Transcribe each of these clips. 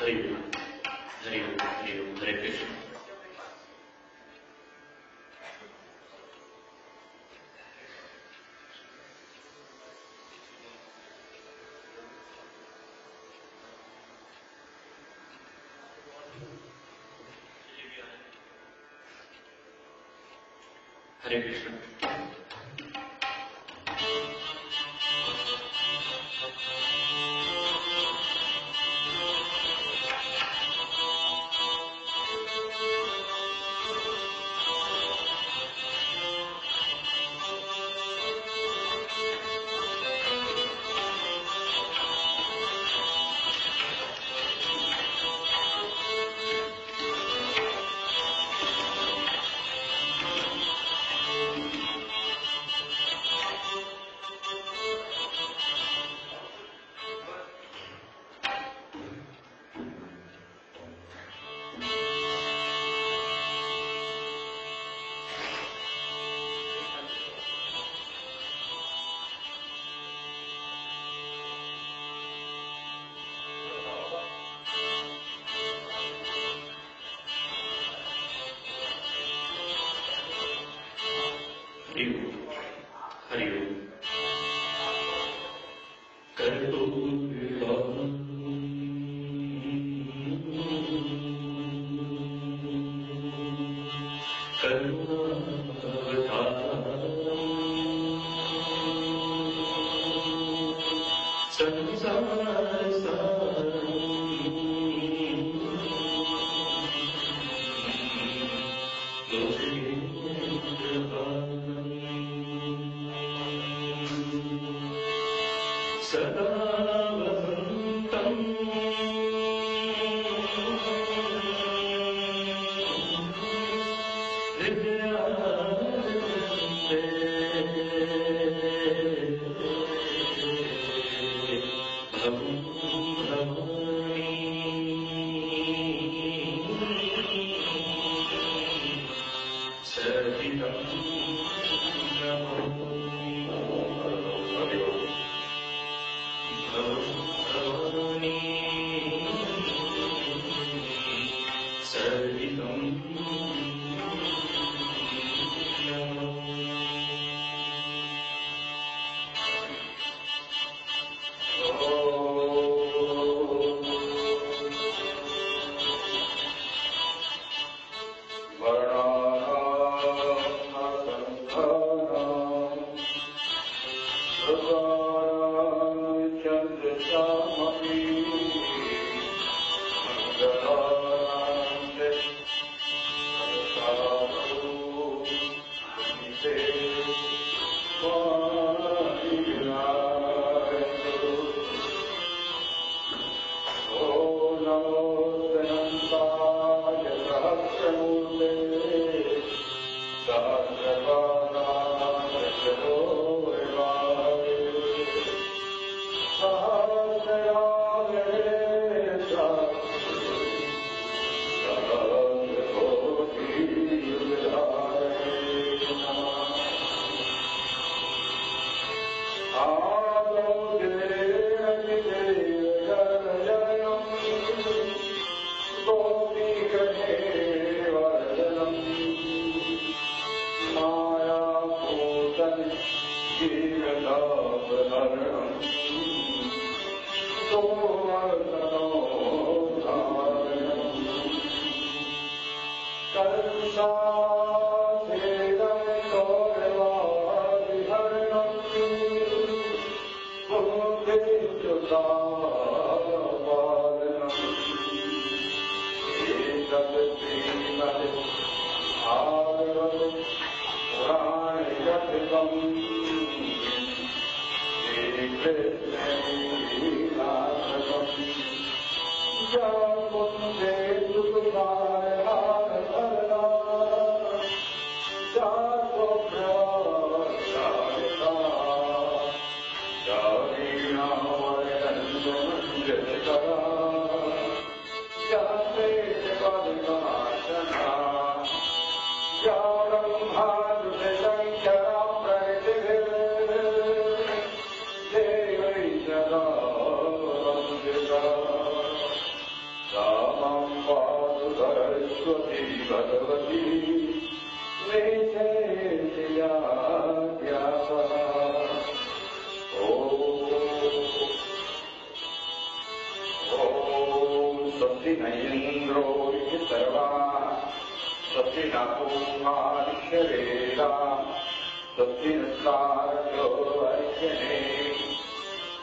हरि ओम हरि ओम हरि ओम हरे कृष्ण। हरे कृष्ण। हरि ओम। सरस्वती भगवती निषेध्या ॐ स्वस्ति न इन्द्रो सर्वा स्वस्ति न पूर्वा विश्ववेदा स्वस्ति नस्तारको अर्चने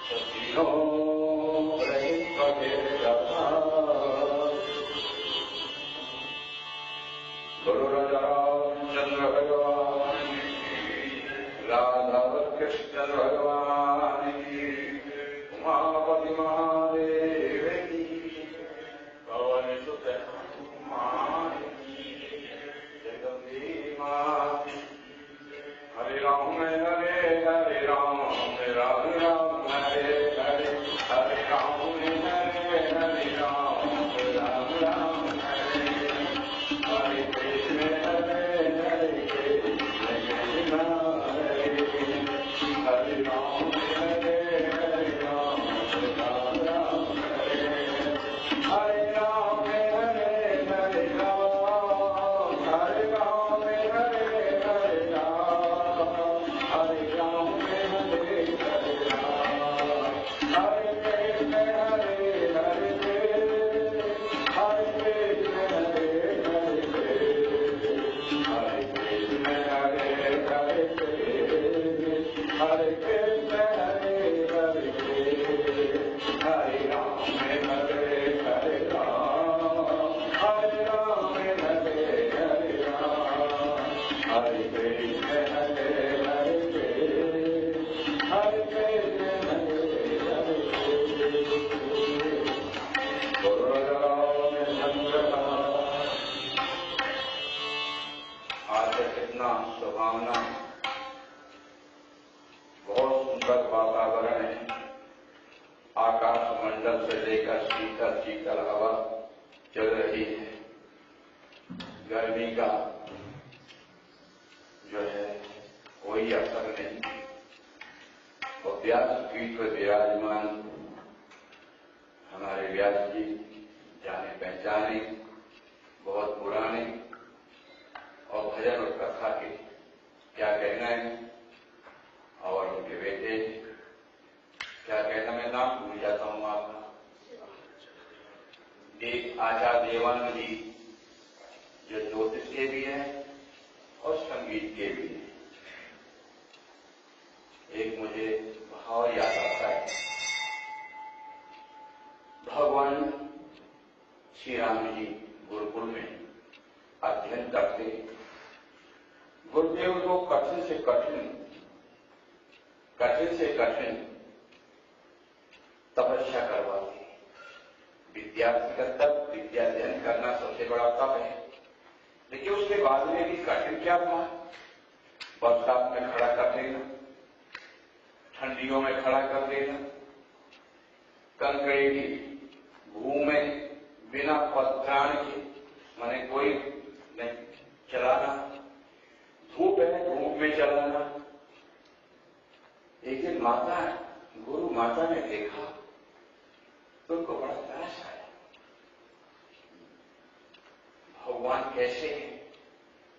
स्वस्ति नो बृहस्पतिर्दधा गुरुरामचंद्र भगवान राधा कृष्ण भगवान उमापति महादेव की पवन सुत हनुमान जगदम्बे मां हरे राम हरे राम राम राम हरे हरे हरे राम हरे राम राम राम हरे हरे कृष्ण हरे कृष्ण हरे राम हरे राम राम राम हरे हरे राम हरे राम हरे राम हरे राम सुहावना बहुत सुंदर वातावरण है। आकाश मंडल से लेकर शीतल शीतल हवा चल रही है। गर्मी का जो है कोई असर नहीं। और व्यासपीठ पर विराजमान हमारे व्यास जी जाने पहचाने, बहुत पुराने, और भजन और कथा के क्या कहना है, और उनके बेटे क्या कहना, मैं नाम भूल जाता हूँ आपका, एक आचार्य देवानंद जी जो ज्योतिष के भी हैं और संगीत के भी हैं। एक मुझे भाव याद आता है, भगवान श्री राम जी गुरुकुल में अध्ययन करते, गुरुदेव को कठिन से कठिन तपस्या करवाते। विद्यार्थी का तप, विद्याध्ययन करना सबसे बड़ा तप है, लेकिन उसके बाद में भी कठिन क्या था? बरसात में खड़ा कर देना, ठंडियों में खड़ा कर देना, कंकड़े की भूमि में बिना पत्राण के, माने कोई नहीं चलाना, धूप है धूप में चलाना। एक दिन माता, गुरु माता ने देखा तो उनको बड़ा तरस आया। भगवान कैसे हैं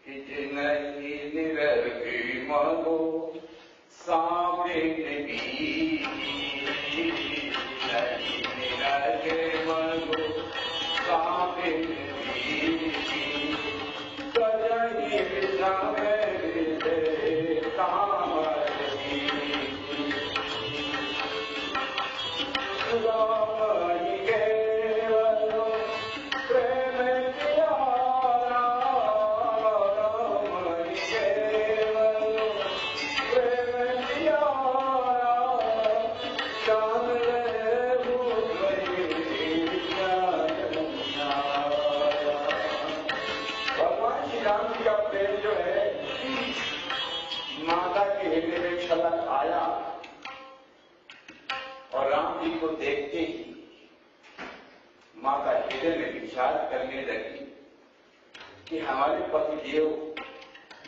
कि जिनकी निरखी मांगो सामने निरखे मांगो सामने देखते ही माता हृदय में विचार करने लगी कि हमारे पति देव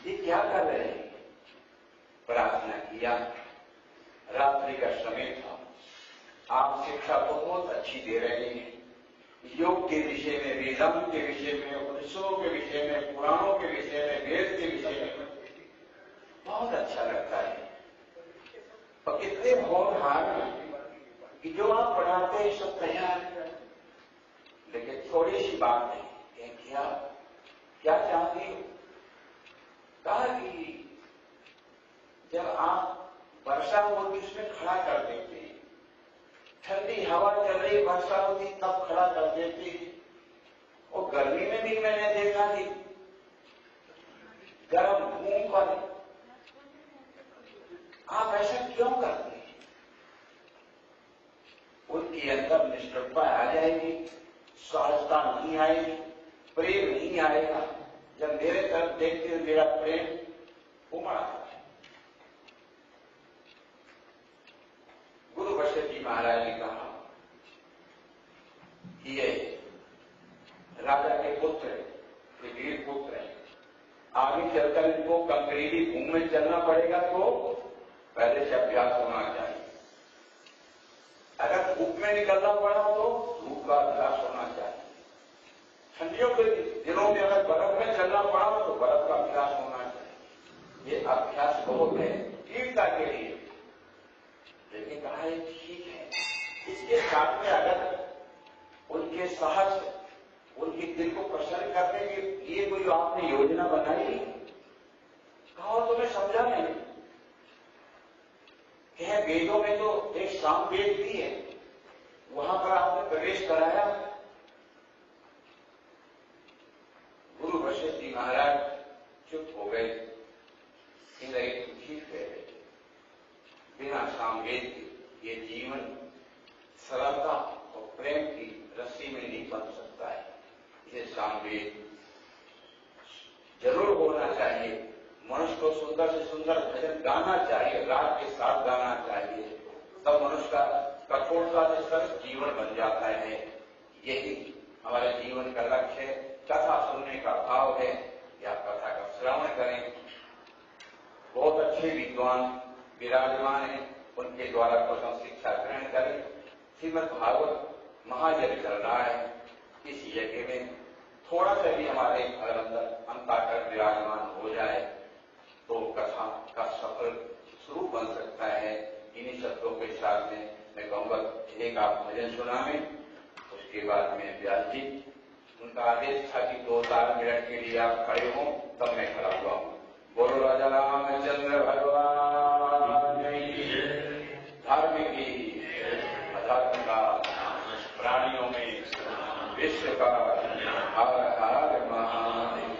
ये क्या कर रहे हैं। प्रार्थना किया, रात्रि का समय था, आप शिक्षा बहुत अच्छी दे रहे हैं, योग के विषय में, वेदांत के विषय में, उपनिषदों के विषय में, पुराणों के विषय में, वेद के विषय में बहुत अच्छा लगता है। और कितने होनहार कि जो आप पढ़ाते हैं सब तैयार है, लेकिन थोड़ी सी बात है कि क्या चाहती हो? कहा कि जब आप वर्षा होती उसमें खड़ा कर देते हैं, ठंडी हवा चल रही वर्षा होती तब खड़ा कर देते हैं। और गर्मी में भी मैंने देखा कि गर्म घूम पर आप ऐसा क्यों करते हैं? उनके अंदर निष्ठुरता आ जाएगी, सहजता नहीं आएगी, प्रेम नहीं आएगा। जब मेरे तरफ देखते हुए मेरा प्रेम उमड़ आता है। गुरु वशिष्ठ जी महाराज ने कहा कि ये राजा के पुत्र, ये वीर पुत्र है, आगे चलकर इनको कंकरीली भूमि में चलना पड़ेगा तो पहले से अभ्यास होना चाहिए। अगर धूप में निकलना पड़ा तो धूप का अभ्यास होना चाहिए। ठंडियों के दिनों में अगर बर्फ में चलना पड़ा तो बर्फ का अभ्यास होना चाहिए। ये अभ्यास बहुत है वीरता के लिए। लेकिन कहा है ठीक है, इसके साथ में अगर उनके साहस, उनके दिल को प्रसन्न करने के लिए कोई आपने योजना बनाई, कहा तुम्हें समझा नहीं कि वेदों में तो एक सामवेद भी है, वहां पर आपने प्रवेश कराया। गुरु वशिष्ठ जी महाराज चुप हो गए, ठीक है, बिना सामवेद के ये जीवन सरलता और प्रेम की रस्सी में नहीं बन सकता है। ये सामवेद जरूर होना चाहिए। मनुष्य को सुंदर से सुंदर भजन गाना चाहिए, राग के साथ गाना चाहिए, तब मनुष्य का कठोरता से सख्त जीवन बन जाता है। यही हमारे जीवन का लक्ष्य है। कथा सुनने का भाव है कि आप कथा का श्रवण करें। बहुत अच्छे विद्वान विराजमान हैं, उनके द्वारा कुछ शिक्षा ग्रहण करें। श्रीमद् भागवत महायज्ञ चल रहा है, इस यज्ञ में थोड़ा सा भी हमारे अंदर अंतःकरण विराजमान हो जाए तो कथा का सफल स्वरूप बन सकता है। इन्हीं शब्दों के साथ में मैं कहूंगा एक आप भजन सुनावें, उसके बाद में व्यास जी, उनका आदेश था कि 2-4 मिनट के लिए आप खड़े हों, तब मैं खड़ा हुआ हूं। बोलो राजा रामचंद्र भगवान की धर्म की, अधर्म का, प्राणियों में विश्व का, हर हर महादेव।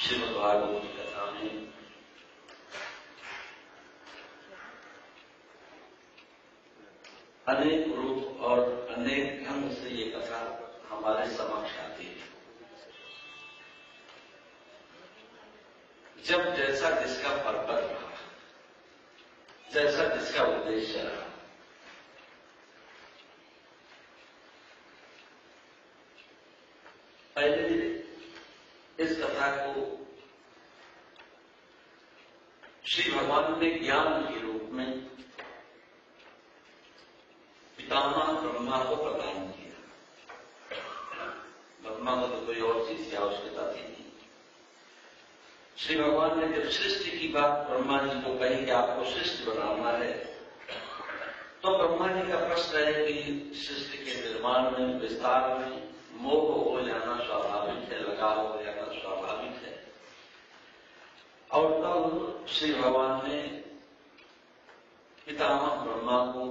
श्रीमद्भागवत की कथा में अनेक रूप और अनेक ढंग से ये कथा हमारे समक्ष आती है। जब जैसा जिसका पर्पज रहा, जैसा जिसका उद्देश्य रहा, पहले इस कथा को श्री भगवान ने ज्ञान के रूप में पितामह ब्रह्मा को प्रदान किया। ब्रह्मा को तो कोई और चीज की आवश्यकता थी नहीं। श्री भगवान ने जब सृष्टि की बात ब्रह्मा जी को कही कि आपको सृष्टि बनाना है, तो ब्रह्मा जी का प्रश्न है कि सृष्टि के निर्माण में, विस्तार में मोह हो जाना स्वाभाविक है, लगाव हो जाना स्वाभाविक है। और तब श्री भगवान ने पितामह ब्रह्मा को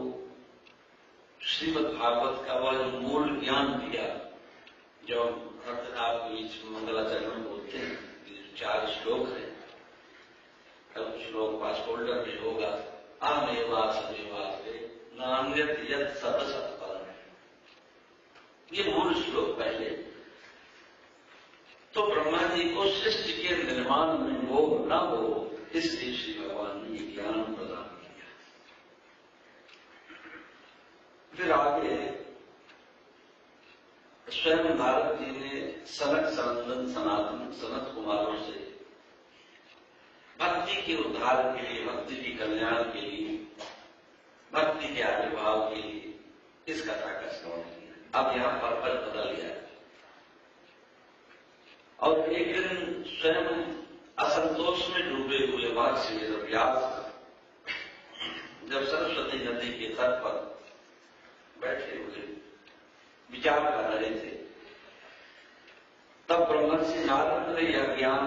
श्रीमद् भागवत का वह जो मूल ज्ञान दिया, जो आपके बीच मंगलाचरण बोलते हैं, 4 श्लोक है। अब श्लोक पास फोल्डर में होगा। आमेवासमेवास्ते नान्यत यत् सत सत्परम्। ये मूल श्लोक पहले तो ब्रह्मा जी को सृष्टि के निर्माण में मोह न हो, इसलिए श्री भगवान ने ये ज्ञान प्रदान किया। फिर आगे स्वयं नारद जी ने सनक सनंदन सनातन सनत कुमारों से भक्ति के उद्धार के लिए, भक्ति के कल्याण के लिए, भक्ति के आविर्भाव के लिए इस कथा का श्रवण किया। अब यहां पर्पज बदल गया और एक दिन स्वयं असंतोष में डूबे हुए महर्षि वेदव्यास जब सरस्वती नदी के तट पर बैठे हुए विचार कर रहे थे, तब ब्रह्मर्षि नारद ने यह ज्ञान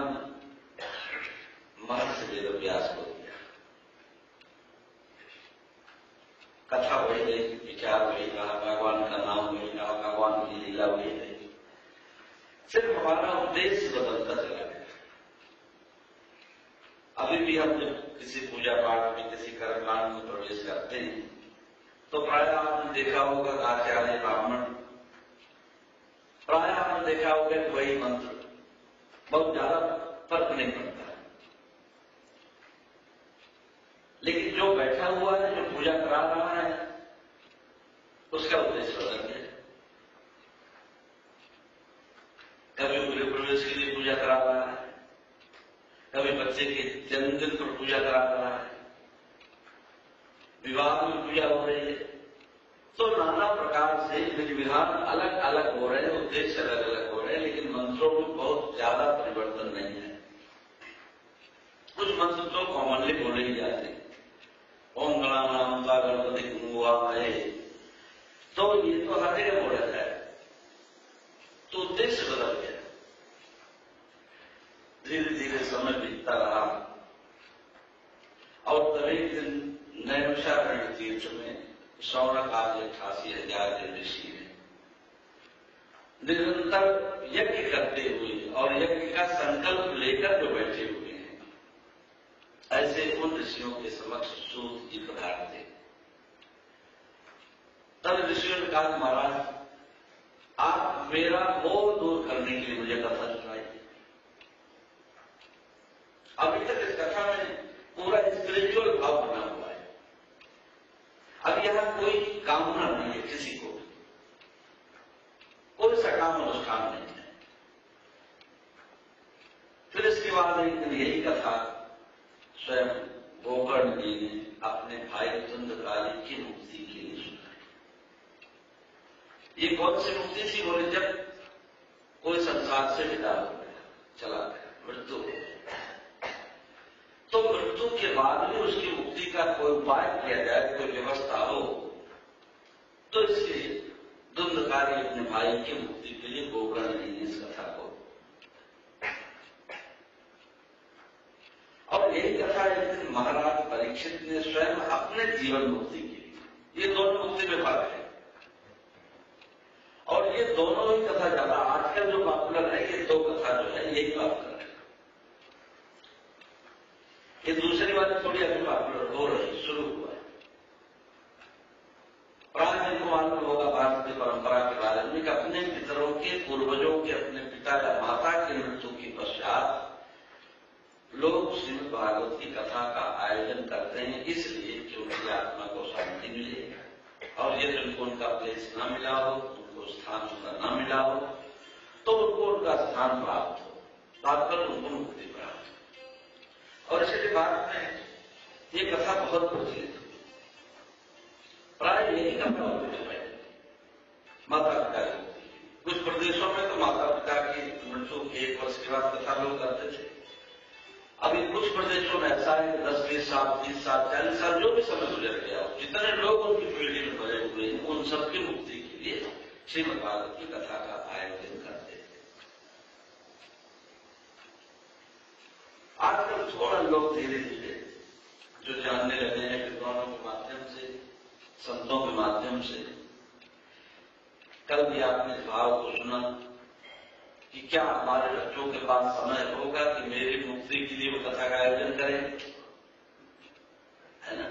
महर्षि वेदव्यास को दिया। कथा वही रही, विचार वही रहा, भगवान का नाम वही रहा, भगवान की लीला वही रही, सिर्फ हमारा उद्देश्य बदलता चला गया। अभी भी हम जब किसी पूजा पाठ में, किसी कर्मकांड में प्रवेश करते हैं तो प्रायः आपने देखा होगा आचार्य ब्राह्मण, प्रायः आपने देखा होगा कि वही मंत्र, बहुत ज्यादा फर्क नहीं पड़ता। लेकिन जो बैठा हुआ है, जो पूजा करा रहा है, उसका उद्देश्य बदल गया। कभी गृह प्रवेश के लिए पूजा करा रहा है, कभी बच्चे के जन्मदिन पर पूजा करा रहा है, विवाह में पूजा हो रही है, तो नाना प्रकार से विधि विधान अलग अलग हो रहे हैं, उद्देश्य अलग अलग हो रहे हैं, लेकिन मंत्रों में बहुत ज्यादा परिवर्तन नहीं है। कुछ मंत्र तो कॉमनली बोले ही जाते हैं, ओम गणानां त्वा गणपतिं हवामहे, तो ये तो हर जगह बोला जाए, तो उद्देश्य बदल गया। धीरे धीरे समय बीतता रहा और तब एक दिन नैमिषारण्य तीर्थ में शौनकादि 88,000 के ऋषि ने निरंतर यज्ञ करते हुए और यज्ञ का संकल्प लेकर जो बैठे हुए हैं, ऐसे उन ऋषियों के समक्ष सूत जी पधार थे। तब ऋषियों ने कहा, महाराज आप मेरा मोह दूर करने के लिए मुझे कथा सुनाइए। अभी तक इस कथा में पूरा स्पिरिचुअल भाव बना हुआ है। अब यहां कोई कामना नहीं है, किसी को कोई सकाम अनुष्ठान नहीं है। फिर इसके बाद एक दिन यही कथा स्वयं गोकर्ण जी ने अपने भाई चंद्रकाली की मुक्ति के लिए सुनाई। ये कौन सी मुक्ति थी? बोले जब कोई संसार से विदा हो गया, चला गया, मृत्यु हो गई, तो मृत्यु के बाद भी उसकी मुक्ति का कोई उपाय किया जाए, कोई व्यवस्था हो, तो इसलिए धुंधकारी अपने भाई की मुक्ति के लिए गोकर्ण जी ने इस कथा को, और यही कथा एक दिन महाराज परीक्षित ने स्वयं अपने जीवन मुक्ति की। ये दोनों मुक्ति में फर्क है, और ये दोनों ही कथा ज्यादा आजकल जो पॉपुलर है, ये दो कथा जो है यही पॉपुलर है। ये दूसरी बात थोड़ी अभी पॉपुलर हो रही, शुरू हुआ है। प्राचीन को मालूम होगा भारत की परंपरा के बारे में कि अपने पितरों के, पूर्वजों के, अपने पिता या माता की मृत्यु के पश्चात लोग श्रीमद् भागवत की कथा का आयोजन करते हैं, इसलिए कि उनकी आत्मा को शांति मिले, और यदि उनको उनका प्लेस न मिला हो, उनको स्थान उनका न मिला हो, तो उनको उनका स्थान प्राप्त हो, तात्पर्य उनको मुक्ति प्राप्त हो। और इसलिए भारत में ये कथा बहुत प्रचलित है। प्राय यही कथा होती है पहले, माता पिता की मुक्ति। कुछ प्रदेशों में तो माता पिता की मृत्यु के 1 वर्ष के बाद कथा लोग करते थे। अभी कुछ प्रदेशों में ऐसा है कि 10, 20 साल, 30 साल, 40 साल जो भी समय गुजर गया हो, जितने लोग उनकी पीढ़ी में भरे हुए हैं, उन सबकी मुक्ति के लिए श्रीमद् भागवत की कथा का आयोजन करते हैं। आजकल थोड़ा लोग धीरे धीरे जो जानने लगे हैं विद्वानों के माध्यम से, संतों के माध्यम से। कल भी आपने इस भाव को सुना कि क्या हमारे बच्चों के पास समय होगा कि मेरी मुक्ति के लिए वो कथा का आयोजन करें, है ना?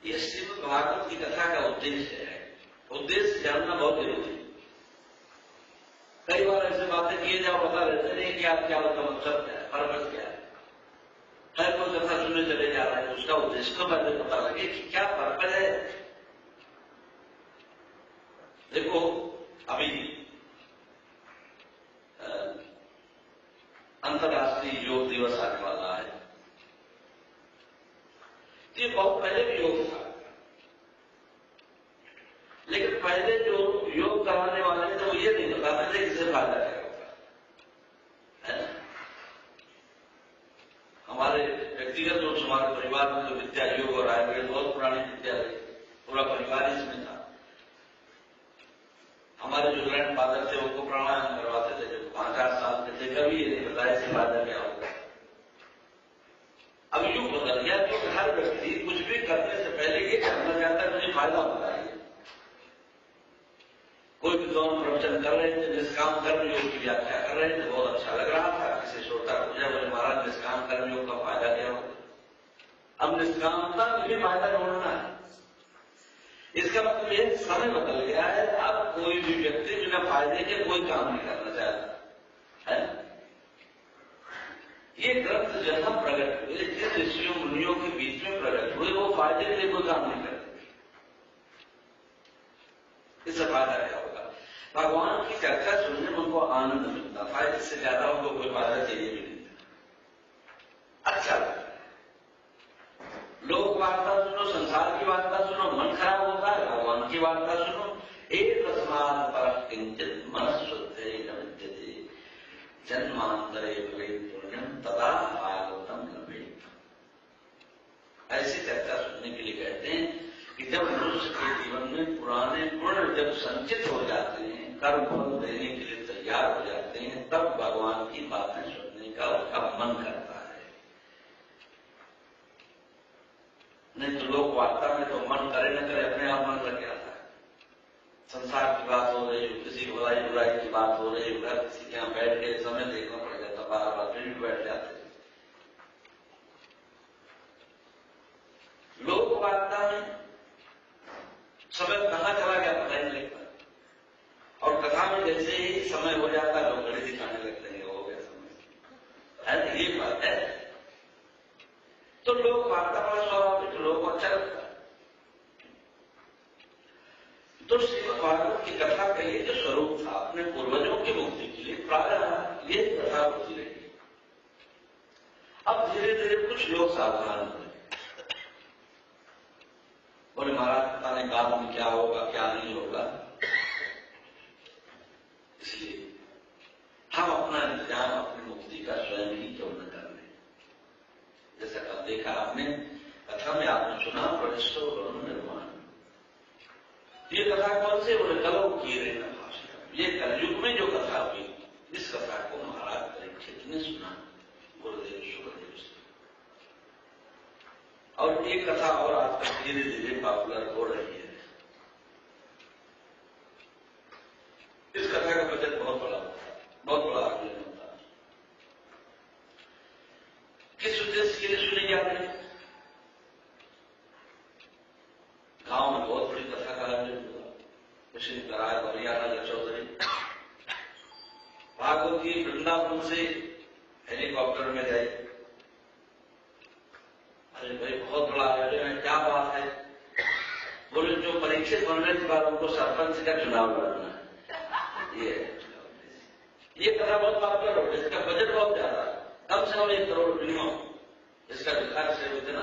ये श्रीमद् भागवत की कथा का उद्देश्य है। उद्देश्य जानना बहुत जरूरी है। कई बार ऐसे बातें किए जाओ, बता रहते नहीं कि आप क्या होता, मतलब क्या है, पर्पस क्या है। हर कोई कथा सुनने चले जा रहा है, उसका उद्देश्य तो पहले पता लगे कि क्या पर्पस है। देखो अभी अंतर्राष्ट्रीय योग दिवस आने वाला है। ये बहुत पहले भी योग था, लेकिन पहले जो योग कराने वाले थे वो ये नहीं बताते थे किसे फायदा क्या होगा, है ना? हमारे व्यक्तिगत रूप से हमारे परिवार में जो विद्या योग और आयुर्वेद बहुत पुरानी विद्या थी, पूरा परिवार इसमें था। हमारे जो ग्रैंड फादर थे उनको प्राणायाम करवाते थे जब 5-8 साल के थे, कभी ये नहीं बताया इससे फायदा क्या होगा। अब युग बदल गया, क्योंकि हर व्यक्ति कुछ भी करने से पहले ये जानना चाहता है मुझे फायदा होता है। कोई विद्वान प्रवचन कर रहे थे, निष्काम कर्म योग की व्याख्या कर रहे थे, बहुत अच्छा लग रहा था। किसी श्रोता को बोले महाराज निष्काम कर्म योग का फायदा क्या होगा? अब निष्कामता में भी फायदा ढूंढना है। इसका मतलब यह समय बदल गया है। अब कोई भी व्यक्ति बिना फायदे के कोई काम नहीं करना चाहता है। ये ग्रंथ जहां प्रकट हुए, जिन ऋषियों मुनियों के बीच में प्रकट हुए, वो फायदे के लिए कोई काम नहीं करते। इससे फायदा क्या होगा? भगवान की चर्चा सुनने में उनको आनंद मिलता था, इससे ज्यादा उनको कोई फायदा चाहिए भी नहीं था। अच्छा लगता है। लोग वार्ता सुनो, संसार की वार्ता सुनो, मन खराब होता है, भगवान की वार्ता सुनो। एक तस्मात् परः किंचित् मनः शुद्धे न विद्यते जन्मांतरे भवेत् पुण्यं तदा भागवतम लभेत। ऐसी चर्चा सुनने के लिए कहते हैं कि जब मनुष्य के जीवन में पुराने गुण जब संचित हो जाते हैं, कर्म फल देने के लिए तैयार हो जाते हैं, तब भगवान की बातें सुनने का उसका मन करता है। नहीं तो लोक वार्ता में तो मन करे न करे अपने आप मन लग जाता है। संसार की बात हो रही, किसी भलाई बुराई की बात हो रही, घर किसी के यहाँ बैठ के समय देखना पड़ जाता, बार बार फिर भी बैठ जाते। लोक वार्ता में समय कहां चला गया पता ही नहीं लगता, और कथा में जैसे ही समय हो जाता है लोग घड़ी दिखाने लगते हैं, हो गया समय है। ये बात है। तो लोक वार्ता बड़ा स्वाभाविक, लोगों को अच्छा लगता है। तो श्रीमद् भागवत की कथा का ये जो स्वरूप था अपने पूर्वजों की मुक्ति के लिए, प्रायः ये कथा होती रही। अब धीरे धीरे कुछ लोग सावधान हुए, बोले महाराज पता नहीं बाद में क्या होगा क्या नहीं होगा, इसलिए हम अपना इंतजाम अपनी मुक्ति का स्वयं ही क्यों न कर लें। जैसा कल देखा आपने कथा में, आपने सुना प्रविष्टो निर्माण। ये कथा कौन से? बोले कलो कीरे न भाषण। ये कलयुग में जो कथा हुई, इस कथा को महाराज परीक्षित ने सुना, गुरुदेव शुक्रदेव से। और एक कथा और आजकल धीरे धीरे पॉपुलर हो रही है। इस कथा का बजट बहुत बड़ा होता है, बहुत बड़ा आयोजन होता है। किस उद्देश्य के लिए सुनी जाती है? गांव में बहुत बड़ी कथा का आयोजन हुआ, किसी कराया हरियाणा चौधरी भागवत की वृंदावन से हेलीकॉप्टर में गए। अरे भाई बहुत बड़ा आयोजन है, क्या बात है? बोले जो परीक्षित बन रहे थे उनको सरपंच का चुनाव लड़ना है। ये कथा बहुत पॉपुलर हो गई, इसका बजट बहुत ज्यादा, कम से कम 1 करोड़ मिनिमम इसका विकास से इतना,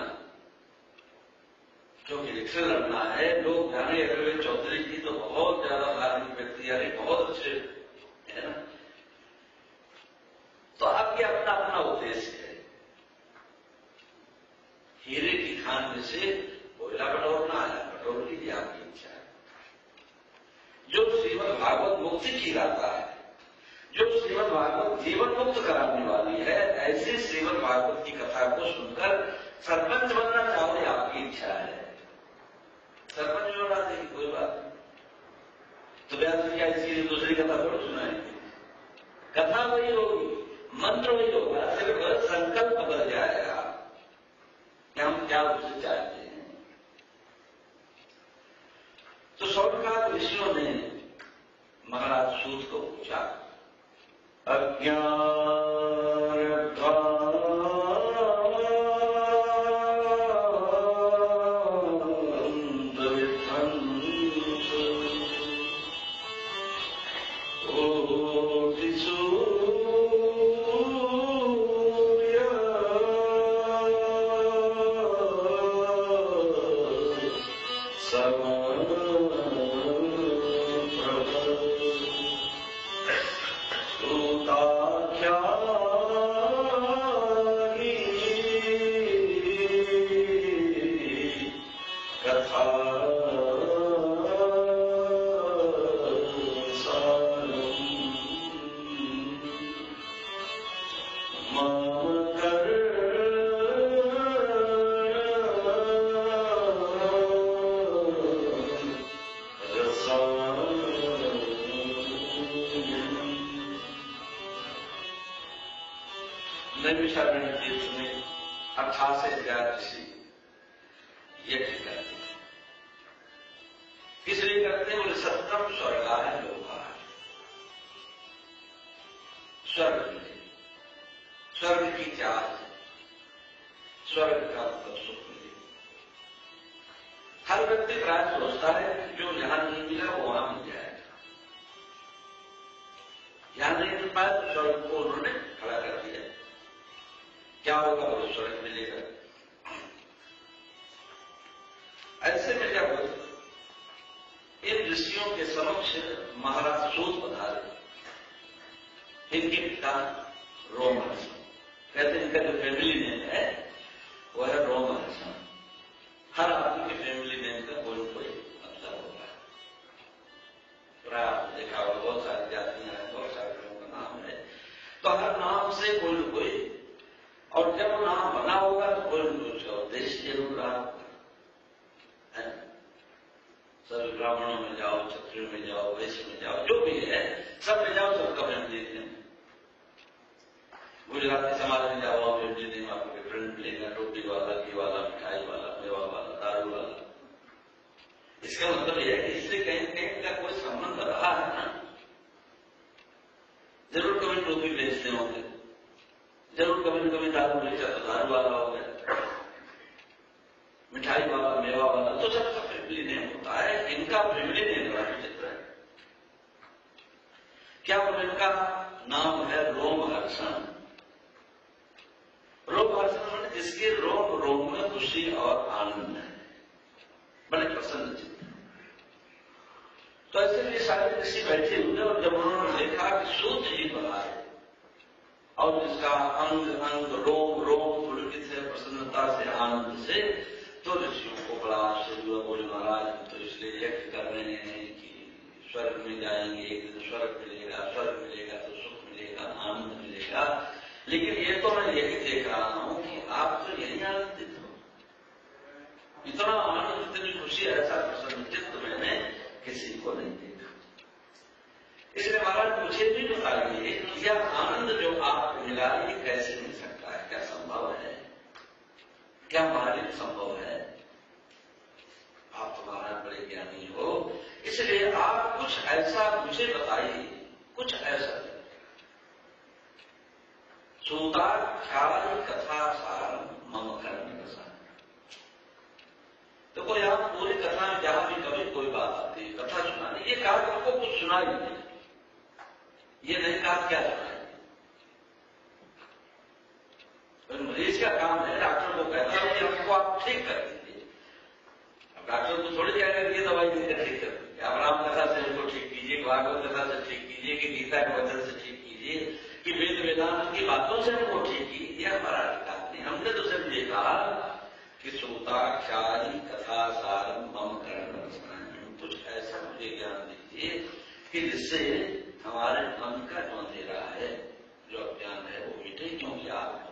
क्योंकि इलेक्शन लड़ना है। लोग जाने अगर चौधरी जी तो बहुत ज्यादा धार्मिक व्यक्ति, यानी बहुत अच्छे है ना। तो आपके अपना अपना उद्देश्य है। हीरे की खान में से कोयला बटोरना है, बटोर लीजिए, आपकी इच्छा है। जो श्रीमद् भागवत मुक्ति की गाथा है, जो श्रीमद् भागवत जीवन मुक्त कराने वाली है, ऐसी श्रीमद् भागवत की कथा को सुनकर सरपंच बनना चाहो, आपकी इच्छा है। सरपंच बना देगी, कोई बात नहीं। तो व्यास जी क्या इसकी दूसरी कथा थोड़ी सुनाएंगे? कथा वही होगी, मंत्र वही होगा, सिर्फ संकल्प बदल जाएगा कि हम क्या उससे चाहते हैं। तो शौनकाद ऋषियों ने महाराज सूत को पूछा, अज्ञान नैमिषारण्य तीर्थ में 88,000 ऋषि यज्ञ करते हैं। किस लिए करते हैं? बोले सत्यम स्वर्गाय लोकाय, स्वर्ग मिले, स्वर्ग की चाह, स्वर्ग का मतलब सुख मिले। हर व्यक्ति प्राय सोचता है जो यहां नहीं मिला वो वहां मिल जाएगा। यहां नहीं मिल पाया तो स्वर्ग को उन्होंने खड़ा कर दिया। क्या होगा? वो स्वर्ग मिलेगा। ऐसे में जब इन ऋषियों के समक्ष महाराज सूत पधारे, इनके पिता रोमहर्षण, कहते हैं इनका जो फैमिली नेम है वो है रोमहर्षण। हर आदमी के फैमिली नेम का कोई कोई मतलब होता है। प्राय आपने देखा होगा बहुत सारी जातियां हैं, बहुत सारे लोगों का नाम है, तो हर नाम से कोई न कोई, और जब नाम बना होगा तो कोई न कोई उसका उद्देश्य जरूर रहा होगा। सभी ब्राह्मणों में जाओ, क्षत्रियों में जाओ, वैश्य में जाओ, जो भी है सब में जाओ, सबका फैमिली नेम। गुजराती समाज में जाओ, फैमिली नेम आपको डिफरेंट मिलेगा, टोपी वाला, घी वाला, मिठाई वाला, मेवा वाला, दारू वाला। इसका मतलब यह है कि इससे कहीं कहीं का कोई संबंध रहा है ना, जरूर कभी टोपी बेचते होंगे, जरूर कभी कभी दारू बेचा तो दारू वाला हो गया, मिठाई वाला, मेवा वाला, तो सबका फैमिली नेम होता है। इनका फैमिली नेम बड़ा विचित्र है। क्या इनका नाम है रोमहर्षण। रोमहर्षण जिसके रोम रोम में खुशी और आनंद है, बड़े प्रसन्न चित्त। तो ऐसे ये सारे ऋषि बैठे हुए, और जब उन्होंने देखा कि सूत जी बनाए और जिसका अंग अंग रोम रोम पुलकित है प्रसन्नता से, आनंद से, तो ऋषियों को बड़ा आश्चर्य हुआ। बोले महाराज तो इसलिए यज्ञ कर रहे हैं कि स्वर्ग में जाएंगे, एक दिन स्वर्ग मिलेगा, स्वर्ग मिलेगा तो सुख मिलेगा, आनंद मिलेगा। लेकिन ये तो मैं यही देख रहा हूं कि आप तो यही आनंदित हो। इतना आनंद, इतनी खुशी, ऐसा प्रसन्न चित्त मैंने किसी को नहीं देखा। इसलिए महाराज मुझे भी बताइए कि यह आनंद जो आपको मिला ये कैसे मिल सकता है, क्या संभव है, क्या हमारे संभव है? आप तो महाराज बड़े ज्ञानी हो, इसलिए आप कुछ ऐसा मुझे बताइए, कुछ ऐसा। सूताख्याय कथा सार मम कर्म रसा। तो कोई आप पूरी कथा में जहां भी कभी कोई बात आती है, कथा सुनानी, ये कहा कि आपको कुछ सुनाई नहीं, ये नहीं कहा क्या सुनाई। तो मरीज का काम है डॉक्टर को कहता है कि हमको आप ठीक कर दीजिए। अब डॉक्टर को थोड़ी कहेगा कि दवाई देकर ठीक कर दीजिए, आप राम कथा से उनको ठीक कीजिए, भागवत कथा से ठीक कीजिए, कि गीता के वचन से ठीक कीजिए, कि वेद वेदांत की बातों से हमको ठीक कीजिए। हमारा अधिकार नहीं। हमने तो सिर्फ ये कहा कि सूताख्याय कथा सारम मम कर्म रसना, कुछ ऐसा मुझे ज्ञान दीजिए कि जिससे हमारे मन का जो अंधेरा है, जो अज्ञान है, वो मिटे, क्योंकि आप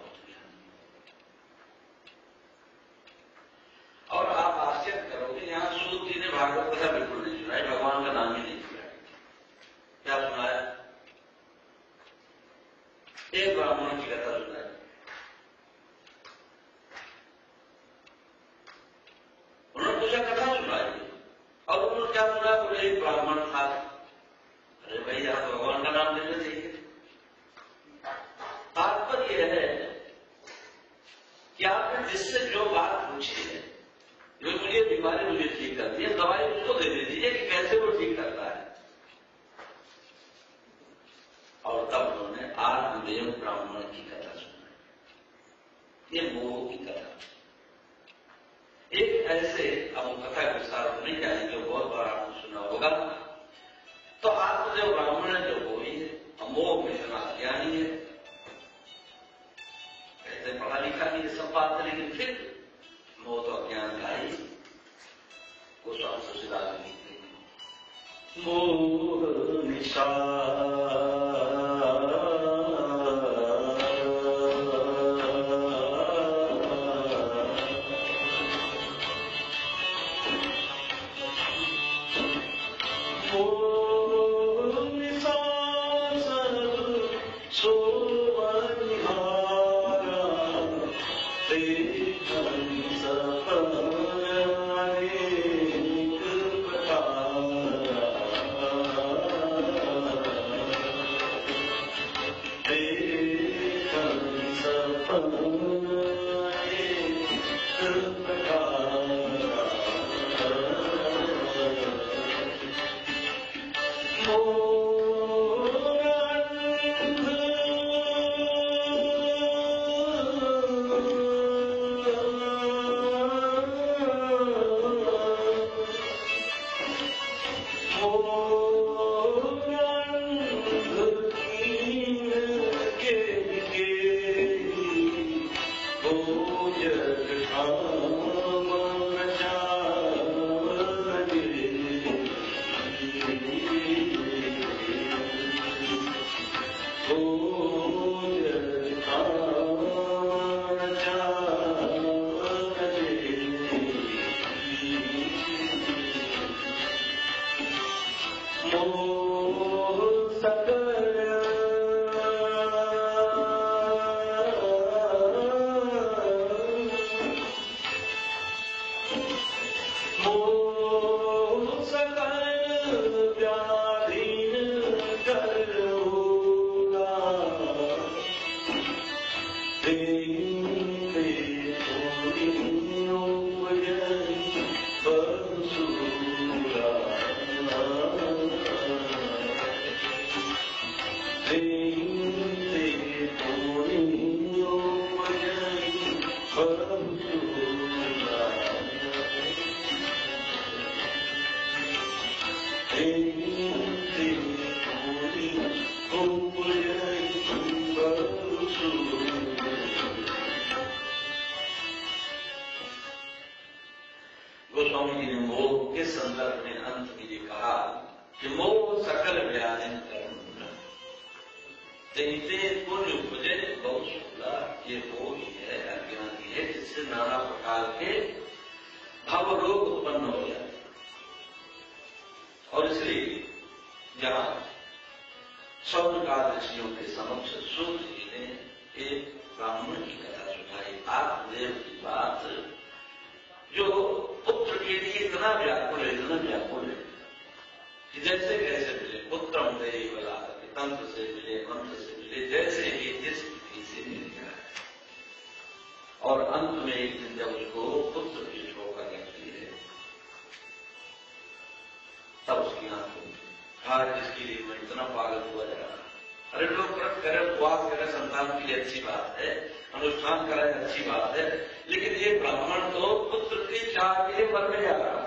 और आप आश्चर्य करोगे, यहां सूत जी ने भागवत कथा बिल्कुल नहीं सुनाई, भगवान का नाम ही नहीं सुनाया। क्या सुनाया? एक ब्राह्मण की कथा सुनाई। उन्होंने पूछा कथा सुनाई, और उन्होंने क्या सुना? बोले एक ब्राह्मण था। अरे भाई आप भगवान का नाम लेने चाहिए। तात्पर्य यह है कि आपने जिससे जो बात पूछी है, जो मुझे बीमारी मुझे ठीक करती है, दवाई उसको दे दीजिए कि कैसे वो ठीक करता है। और तब उन्होंने आत्मदेव ब्राह्मण की कथा सुनाई। ये मोह की कथा। एक ऐसे, अब कथा के विस्तार नहीं जाएंगे, बहुत बार आपने सुना होगा। तो आत्मदेव ब्राह्मण जो वो ही है, मोह में इतना ज्ञानी है, ऐसे पढ़ा लिखा नहीं सब बात, लेकिन फिर मोह तो अज्ञान का ही। गोस्वामी तुलसीदास लिखते हैं, मोह निशा मोह सकल व्याधीन कर होगा, देंगे थोड़ी उपजन बंसुरा, देंगे थोड़ी उपजन बंसुरा, देंगे थोड़ी उपजन बंसुरा। गोस्वामी जी ने मोह के संदर्भ में अंत में ये कहा कि मोह सकल व्याधि तेते पुण्य उपजे बहुत शुक्ला, ये मोह ही है, अज्ञानी है, जिससे नाना प्रकार के भाव रोग उत्पन्न हो जाते। और इसलिए जहां शौनकादि के समक्ष सूत जी ने एक ब्राह्मण की कथा सुनाई, आत्मदेव की बात, जो पुत्र के लिए इतना व्याकुल है कि जैसे कैसे मिले, पुत्रम दे बला, तंत्र से मिले, मंत्र से मिले, जैसे ही जिस विधि से मिल जाए। और अंत में एक दिन जब उसको पुत्र की ठोकर लगती है, तब उसकी आंख खुलती है। जिसके लिए मैं इतना पागल हुआ जा रहा, अरे लोग व्रत करें, उपवास करें, संतान के लिए अच्छी बात है, अनुष्ठान करें अच्छी बात है, लेकिन ये ब्राह्मण तो पुत्र की चाह के लिए मरने जा रहा,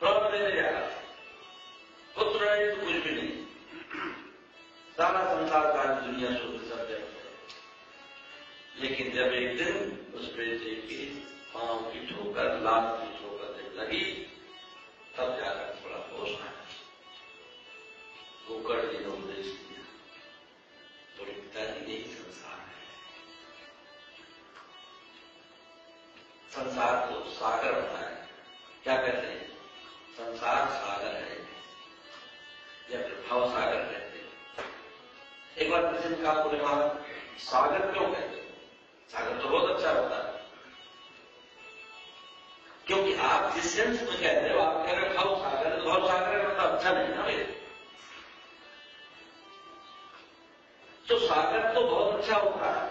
प्राण देने जा रहा, पुत्र नहीं तो कुछ भी नहीं, सारा संसार का दुनिया शुद्ध सब जगह। लेकिन जब एक दिन उस बेटे की पांव की ठोकर, लात की ठोकर जब लगी, तब जाकर थोड़ा होश आया। गोकर्ण जी ने उपदेश दिया, बोले पिताजी यही संसार है, संसार को सागर बनाया। क्या कहते हैं? संसार सागर है या फिर भाव सागर कहते हैं। एक बार किसी ने कहा, बोले वहां सागर क्यों कहते हैं? सागर तो बहुत अच्छा होता है, क्योंकि आप जिस सेंस में कहते हो, आप कह रहे हो भाव सागर, तो भाव सागर मतलब अच्छा नहीं ना भाई। तो सागर तो बहुत अच्छा होता है,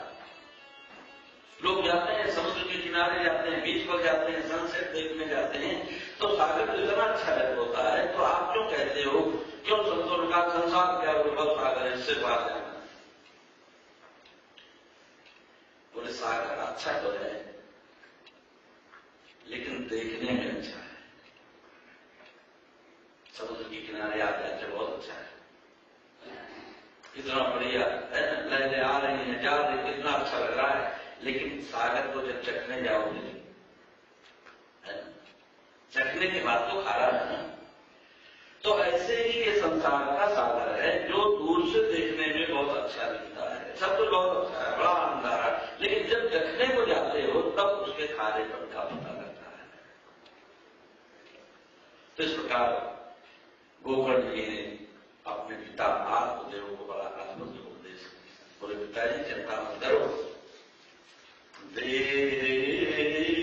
लोग जाते हैं समुद्र के किनारे जाते हैं, बीच पर जाते हैं, सनसेट देखने जाते हैं, तो सागर तो इतना अच्छा होता है। तो आप क्यों कहते हो, क्यों संतों का संसार क्या बहुत सागर है, इससे बात है। बोले सागर अच्छा तो है, लेकिन देखने में अच्छा है। समुद्र के किनारे आ जाते बहुत अच्छा है, कितना बढ़िया है, लहरें आ रही हैं, जा रही, कितना अच्छा लग रहा है। लेकिन सागर को जब चखने जाओगे, चखने के बाद तो खारा है ना। तो ऐसे ही ये संसार का सागर है, जो दूर से देखने में बहुत अच्छा दिखता है, सब तो बहुत अच्छा है, बड़ा अंधारा, लेकिन जब चखने को जाते हो तब उसके खारेपन का पता लगता है। तो इस प्रकार गोकर्ण जी ने अपने पिता आत्मदेव को बड़ा अद्भुत उपदेश, बोले पिताजी चिंता मत करो, दे